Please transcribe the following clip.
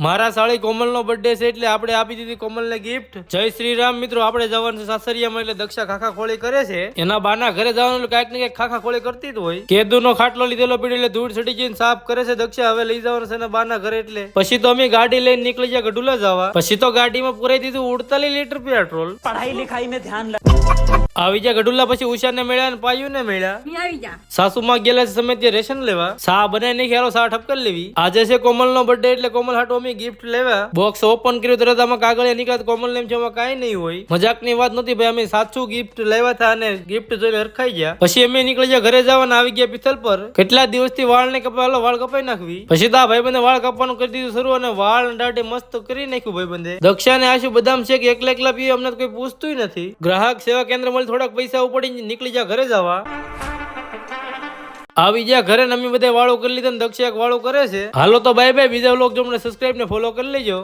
મારા સાળી કોમલનો બર્થડે છે એટલે આપણે આપી દીધી કોમલને ગિફ્ટ. જય શ્રી રામ. મિત્રો, આપણે જવાનું છે સાસરિયામાં એટલે દક્ષા ખાખા ખોળી કરે છે. એના બાના ઘરે જવાનું એટલે કાંઈક ને કાંઈક ખાખા ખોળી કરતી જ હોય. કેદુનો ખાટલો લીધેલો પીડ્યો એટલે ધૂળ છટી જઈને સાફ કરે છે દક્ષા. હવે લઈ જવાનું છે એના બાના ઘરે એટલે પછી તો અમે ગાડી લઈને નીકળી ગયા ગઢુલા જવા. પછી તો ગાડીમાં પુરાઈ દીધું 48 લીટર પેટ્રોલ. पढ़ाई लिखाई में ध्यान આવી જા ગઢુલા. પછી ઉષાને મળ્યા ને પાયું ને મળ્યા. સાસુમાં ગયેલા છે સમય ત્યાં રેશન લેવા. સા બનાવી નહીં ખ્યાલો સા ઠપકર લેવી. આજે છે કોમલનો બર્થડે એટલે કોમલ હાટો અમે ગિફ્ટ લેવા. બોક્સ ઓપન કર્યું તરત આમાં કાગળિયા નીકળ્યા. કોમલ ને એમ છે આમાં કાંઈ નહીં હોય. મજાકની વાત નથી ભાઈ, અમે સાચું ગિફ્ટ લેવા હતા અને ગિફ્ટ જોઈને હરખાઈ ગયા. પછી અમે નીકળી ગયા ઘરે જવાના. આવી ગયા પિથલ પર. કેટલા દિવસથી વાળ ને કપાયેલો, વાળ કપાઈ નાખવી. પછી તો આ ભાઈબંધે વાળ કાપવાનું કરી દીધું શરૂ અને વાળ દાઢે મસ્ત કરી નાખ્યું ભાઈબંધે. દક્ષા ને આશુ બદામ શેક એકલા એકલા પીએ, અમને કોઈ પૂછતું નથી. ગ્રાહક સેવા કેન્દ્ર મળી થોડાક પૈસા ઉપડી નીકળી જા ઘરે જવા. આવી ગયા ઘરે ને અમે બધા વાળો કરી લીધા ને દક્ષા એક વાળો કરે છે. હાલો તો બાય બાય. બીજા વ્લોગ જો મને સબસ્ક્રાઇબ ને ફોલો કરી લેજો.